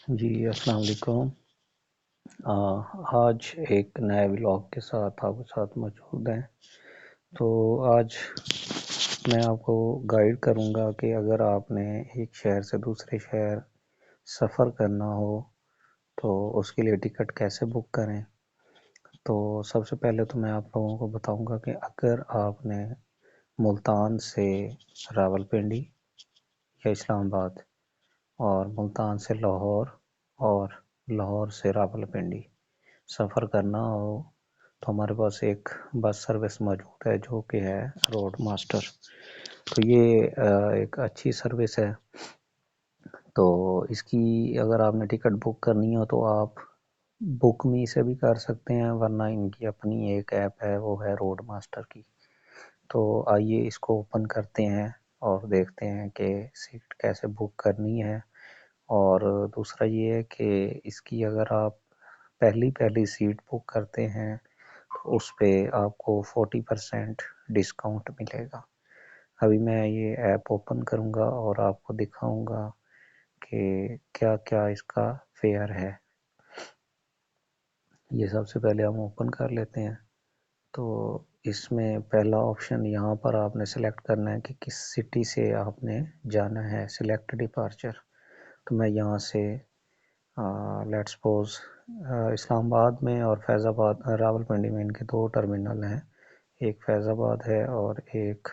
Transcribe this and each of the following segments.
जी, अस्सलाम वालेकुम। आज एक नए व्लॉग के साथ आपके साथ मौजूद हैं। तो आज मैं आपको गाइड करूंगा कि अगर आपने एक शहर से दूसरे शहर सफ़र करना हो तो उसके लिए टिकट कैसे बुक करें। तो सबसे पहले तो मैं आप लोगों को बताऊंगा कि अगर आपने मुल्तान से रावलपिंडी या इस्लामाबाद और मुल्तान से लाहौर और लाहौर से रावलपिंडी सफ़र करना हो तो हमारे पास एक बस सर्विस मौजूद है जो कि है रोड मास्टर। तो ये एक अच्छी सर्विस है। तो इसकी अगर आपने टिकट बुक करनी हो तो आप बुक मी से भी कर सकते हैं, वरना इनकी अपनी एक ऐप है, वो है रोड मास्टर की। तो आइए इसको ओपन करते हैं और देखते हैं कि सीट कैसे बुक करनी है। और दूसरा ये है कि इसकी अगर आप पहली पहली सीट बुक करते हैं तो उस पे आपको 40% डिस्काउंट मिलेगा। अभी मैं ये ऐप ओपन करूँगा और आपको दिखाऊँगा कि क्या क्या इसका फेयर है। ये सबसे पहले हम ओपन कर लेते हैं। तो इसमें पहला ऑप्शन यहाँ पर आपने सेलेक्ट करना है कि किस सिटी से आपने जाना है, सिलेक्ट डिपार्चर। तो मैं यहाँ से लेट्स सपोज इस्लामाबाद में और फैज़ाबाद रावलपिंडी में इनके दो टर्मिनल हैं, एक फैज़ाबाद है और एक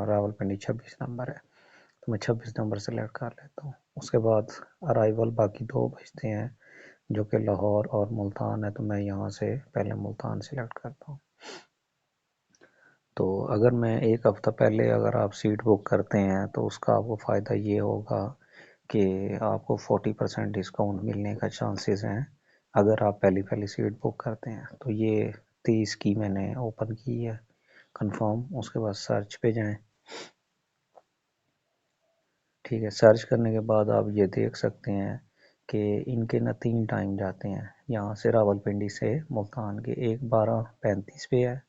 रावलपिंडी 26 नंबर है। तो मैं 26 नंबर सेलेक्ट कर लेता हूँ। उसके बाद अराइवल बाकी दो बचते हैं जो कि लाहौर और मुल्तान है, तो मैं यहाँ से पहले मुल्तान सेलेक्ट करता हूँ। तो अगर मैं एक हफ़्ता पहले अगर आप सीट बुक करते हैं तो उसका आपको फ़ायदा ये होगा कि आपको 40% डिस्काउंट मिलने का चांसेस हैं अगर आप पहली पहली सीट बुक करते हैं। तो ये 30 की मैंने ओपन की है, कंफर्म। उसके बाद सर्च पे जाएं। ठीक है, सर्च करने के बाद आप ये देख सकते हैं कि इनके ना 3 टाइम जाते हैं यहाँ से रावलपिंडी से मुल्तान के। एक 12:35 पे है,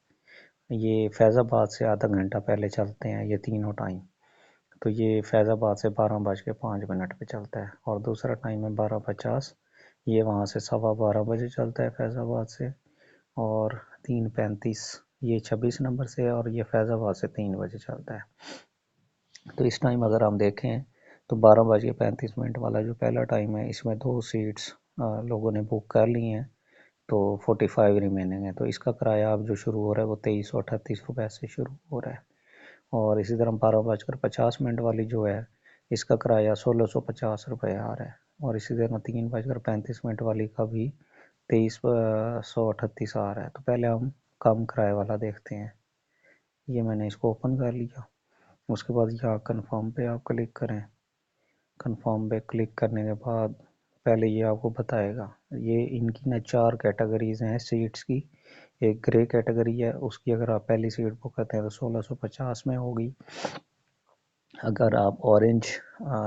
ये फैज़ाबाद से आधा घंटा पहले चलते हैं ये तीनों टाइम। तो ये फैज़ाबाद से 12:05 पे चलता है। और दूसरा टाइम है 12:50, ये वहाँ से 12:15 चलता है फैज़ाबाद से। और 3:35 ये 26 नंबर से है और ये फैज़ाबाद से 3 बजे चलता है। तो इस टाइम अगर हम देखें तो 12:35 वाला जो पहला टाइम है इसमें दो सीट्स लोगों ने बुक कर ली हैं, तो 45 रिमेनिंग है। तो इसका किराया अब जो शुरू हो रहा है वो 2338 रुपये से शुरू हो रहा है। और इसी तरह 12:50 वाली जो है इसका किराया 1650 रुपये आ रहा है। और इसी तरह 3:35 वाली का भी 2338 आ रहा है। तो पहले हम कम किराए वाला देखते हैं। ये मैंने इसको ओपन कर लिया। उसके बाद यहाँ कन्फर्म पे आप क्लिक करें। कन्फर्म पे क्लिक करने के बाद पहले ये आपको बताएगा, ये इनकी ना 4 कैटेगरीज हैं सीट्स की। एक ग्रे कैटेगरी है, उसकी अगर आप पहली सीट बुक करते हैं तो 1650 में होगी। अगर आप ऑरेंज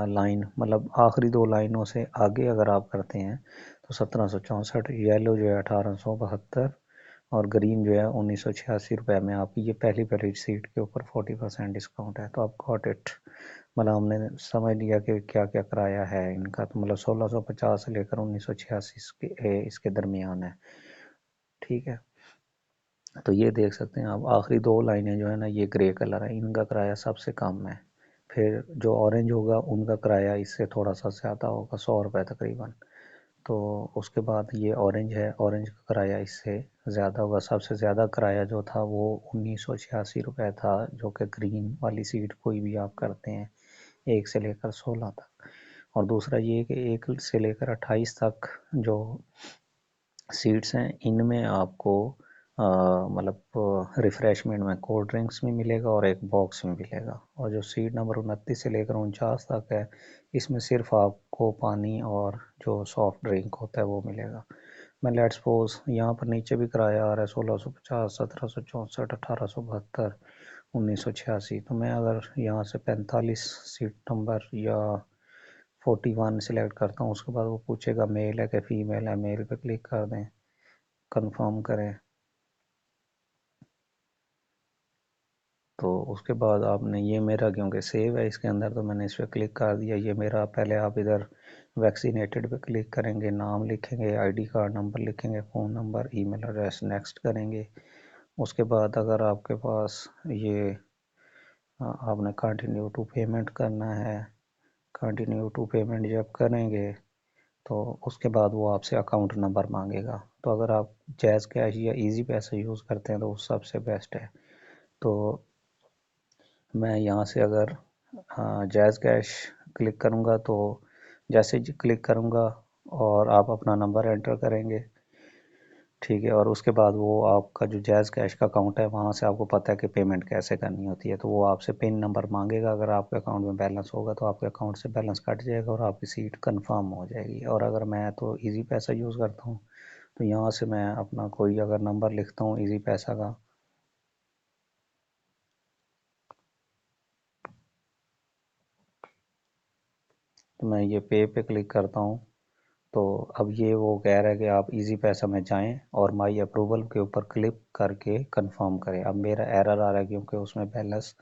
लाइन मतलब आखिरी दो लाइनों से आगे अगर आप करते हैं तो 1764। येलो जो है 1872 और ग्रीन जो है 1986 रुपये में आपकी ये पहली पहली सीट के ऊपर 40% डिस्काउंट है। तो आप गॉट इट, मतलब हमने समझ लिया कि क्या क्या किराया है इनका। तो मतलब 1650 से लेकर 1986 इसके दरमियान है। ठीक है, तो ये देख सकते हैं आप आखिरी दो लाइनें जो है ना ये ग्रे कलर है, इनका किराया सबसे कम है। फिर जो ऑरेंज होगा उनका किराया इससे थोड़ा सा ज़्यादा होगा, 100 रुपये तकरीबन। तो उसके बाद ये ऑरेंज है, ऑरेंज का किराया इससे ज़्यादा होगा। सबसे ज़्यादा किराया जो था वो 1986 रुपये था, जो कि ग्रीन वाली सीट कोई भी आप करते हैं 1 से लेकर 16 तक। और दूसरा ये कि 1 से लेकर 28 तक जो सीट्स हैं इनमें आपको मतलब रिफ़्रेशमेंट में कोल्ड ड्रिंक्स भी मिलेगा और एक बॉक्स में मिलेगा। और जो सीट नंबर 29 से लेकर 49 तक है इसमें सिर्फ आपको पानी और जो सॉफ्ट ड्रिंक होता है वो मिलेगा। मैं लेट्स सपोज यहाँ पर नीचे भी किराया आ रहा है 1650, 1764, 1872, 1986। तो मैं अगर यहाँ से 45 सीट नंबर या 41 सिलेक्ट करता हूँ, उसके बाद वो पूछेगा मेल है कि फ़ीमेल है, मेल पे क्लिक कर दें, कंफर्म करें। तो उसके बाद आपने ये मेरा क्योंकि सेव है इसके अंदर तो मैंने इस पर क्लिक कर दिया। ये मेरा पहले आप इधर वैक्सीनेटेड पे क्लिक करेंगे, नाम लिखेंगे, आईडी कार्ड नंबर लिखेंगे, phone number, email address, next करेंगे। उसके बाद अगर आपके पास ये आपने कंटिन्यू टू पेमेंट करना है, कंटिन्यू टू पेमेंट जब करेंगे तो उसके बाद वो आपसे अकाउंट नंबर मांगेगा। तो अगर आप जैज़ कैश या इजी पैसा यूज़ करते हैं तो उस सबसे बेस्ट है। तो मैं यहाँ से अगर जैज़ कैश क्लिक करूँगा तो जैसे क्लिक करूँगा और आप अपना नंबर एंटर करेंगे, ठीक है, और उसके बाद वो आपका जो जैज़ कैश का अकाउंट है वहाँ से आपको पता है कि पेमेंट कैसे करनी होती है, तो वो आपसे पिन नंबर मांगेगा। अगर आपके अकाउंट में बैलेंस होगा तो आपके अकाउंट से बैलेंस कट जाएगा और आपकी सीट कंफर्म हो जाएगी। और अगर मैं तो इजी पैसा यूज़ करता हूँ तो यहाँ से मैं अपना कोई अगर नंबर लिखता हूँ इजी पैसा का, तो मैं ये पे क्लिक करता हूँ। तो अब ये वो कह रहा है कि आप इजी पैसा में जाएं और माई अप्रूवल के ऊपर क्लिक करके कंफर्म करें। अब मेरा एरर आ रहा है क्योंकि उसमें बैलेंस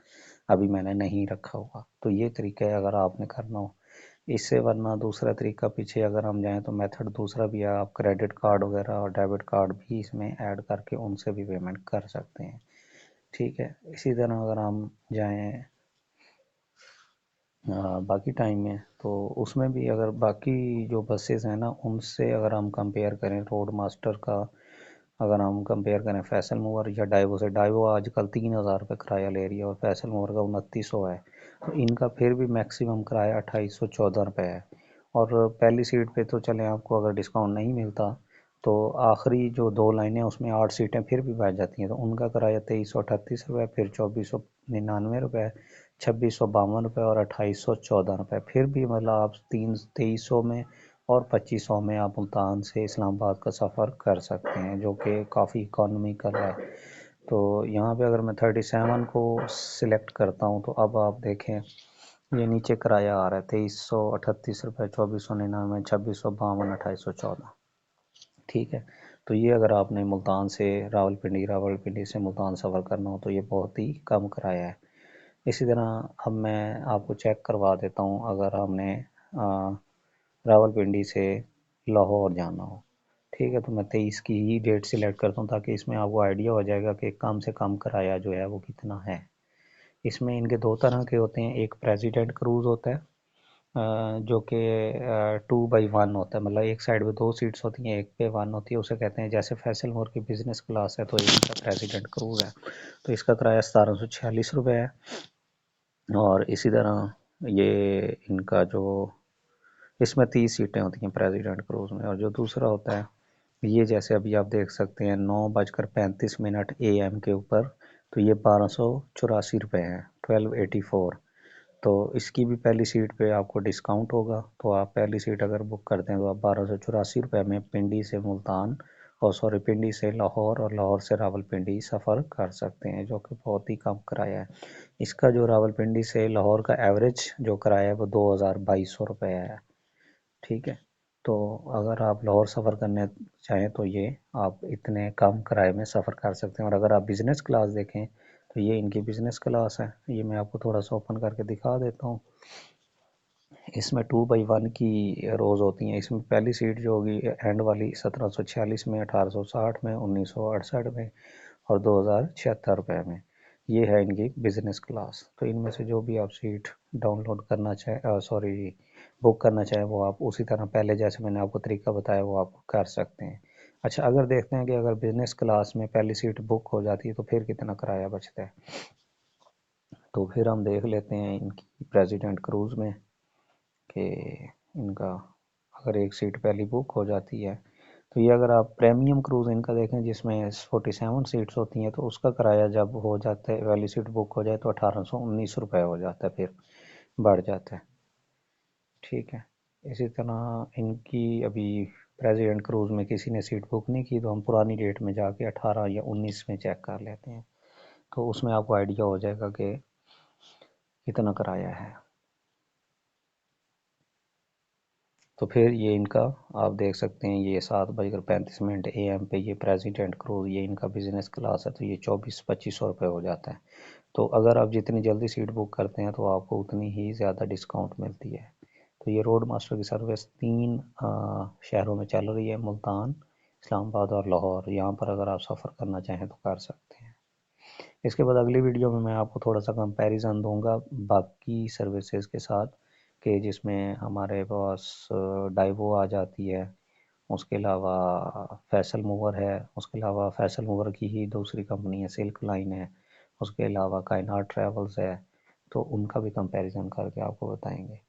अभी मैंने नहीं रखा हुआ। तो ये तरीका है अगर आपने करना हो इससे। वरना दूसरा तरीका पीछे अगर हम जाएं तो मेथड दूसरा भी है, आप क्रेडिट कार्ड वगैरह और डेबिट कार्ड भी इसमें ऐड करके उनसे भी पेमेंट कर सकते हैं, ठीक है। इसी तरह अगर हम जाएं बाकी टाइम में तो उसमें भी अगर बाकी जो बसेस हैं ना उनसे अगर हम कंपेयर करें, रोड मास्टर का अगर हम कंपेयर करें फैसल मूवर या डाइवो से, डाइवो आजकल 3000 रुपये किराया ले रही है और फैसल मूवर का 2900 है। तो इनका फिर भी मैक्सिमम किराया 2814 रुपये है। और पहली सीट पे तो चलें आपको अगर डिस्काउंट नहीं मिलता तो आखिरी जो 2 लाइनें उसमें 8 सीटें फिर भी बच जाती हैं, तो उनका किराया 2338 रुपये, फिर 2499 रुपये, 2652 रुपये और 2814 रुपये। फिर भी मतलब आप 2300 में और 2500 में आप मुल्तान से इस्लामाबाद का सफ़र कर सकते हैं, जो कि काफ़ी इकोनॉमिकल है। तो यहाँ पे अगर मैं 37 को सिलेक्ट करता हूँ तो अब आप देखें ये नीचे किराया आ रहा है 2338 रुपये, 2499, 2652, 2814, ठीक है। तो ये अगर आपने मुल्तान से रावलपिंडी से मुल्तान सफ़र करना हो तो ये बहुत ही कम किराया है। इसी तरह अब मैं आपको चेक करवा देता हूँ अगर हमने रावलपिंडी से लाहौर जाना हो, ठीक है, तो मैं 23 की ही डेट सिलेक्ट करता हूँ ताकि इसमें आपको आइडिया हो जाएगा कि कम से कम किराया जो है वो कितना है। इसमें इनके दो तरह के होते हैं, एक प्रेसिडेंट क्रूज़ होता है जो कि 2/1 होता है, मतलब एक साइड पे 2 सीट्स होती हैं, एक पे 1 होती है, उसे कहते हैं जैसे फैसल मोर की बिजनेस क्लास है तो इनका प्रेसिडेंट क्रूज़ है। तो इसका किराया 1746 रुपये है। और इसी तरह ये इनका जो इसमें 30 सीटें होती हैं प्रेसिडेंट क्रूज़ में। और जो दूसरा होता है ये जैसे अभी आप देख सकते हैं 9:35 AM के ऊपर, तो ये 1284 रुपये है, 1284। तो इसकी भी पहली सीट पे आपको डिस्काउंट होगा, तो आप पहली सीट अगर बुक करते हैं तो आप 1284 रुपये में पिंडी से मुल्तान और सॉरी पिंडी से लाहौर और लाहौर से रावलपिंडी सफ़र कर सकते हैं, जो कि बहुत ही कम किराया है। इसका जो रावलपिंडी से लाहौर का एवरेज जो किराया है वो 2200 रुपये है, ठीक है। तो अगर आप लाहौर सफ़र करने चाहें तो ये आप इतने कम किराए में सफ़र कर सकते हैं। और अगर आप बिज़नेस क्लास देखें तो ये इनकी बिज़नेस क्लास है, ये मैं आपको थोड़ा सा ओपन करके दिखा देता हूँ। इसमें 2/1 की रोज़ होती हैं। इसमें पहली सीट जो होगी एंड वाली 1746 में, 1860 में, 1968 में और 2076 रुपये में, ये है इनकी बिज़नेस क्लास। तो इनमें से जो भी आप सीट डाउनलोड करना चाहें सॉरी बुक करना चाहें वो आप उसी तरह पहले जैसे मैंने आपको तरीका बताया वो आप कर सकते हैं। अच्छा, अगर देखते हैं कि अगर बिज़नेस क्लास में पहली सीट बुक हो जाती है तो फिर कितना किराया बचता है, तो फिर हम देख लेते हैं इनकी प्रेसिडेंट क्रूज़ में कि इनका अगर एक सीट पहली बुक हो जाती है तो ये अगर आप प्रीमियम क्रूज़ इनका देखें जिसमें 47 सीट्स होती हैं तो उसका किराया जब हो जाता है पहली सीट बुक हो जाए तो 1819 रुपये हो जाता है, फिर बढ़ जाता है, ठीक है। इसी तरह इनकी अभी प्रेसिडेंट क्रूज़ में किसी ने सीट बुक नहीं की तो हम पुरानी डेट में जाके 18 या 19 में चेक कर लेते हैं, तो उसमें आपको आइडिया हो जाएगा कि कितना किराया है। तो फिर ये इनका आप देख सकते हैं ये 7:35 AM पे ये प्रेसिडेंट क्रूज़ ये इनका बिज़नेस क्लास है, तो ये 2400-2500 रुपये हो जाता है। तो अगर आप जितनी जल्दी सीट बुक करते हैं तो आपको उतनी ही ज़्यादा डिस्काउंट मिलती है। तो ये रोड मास्टर की सर्विस 3 शहरों में चल रही है, मुल्तान, इस्लामाबाद और लाहौर। यहाँ पर अगर आप सफ़र करना चाहें तो कर सकते हैं। इसके बाद अगली वीडियो में मैं आपको थोड़ा सा कंपैरिजन दूंगा बाकी सर्विसेज के साथ, कि जिसमें हमारे पास डाइवो आ जाती है, उसके अलावा फैसल मूवर है, उसके अलावा फैसल मूवर की ही दूसरी कंपनी है सिल्क लाइन है, उसके अलावा कायनाट ट्रैवल्स है। तो उनका भी कंपैरिजन करके आपको बताएंगे।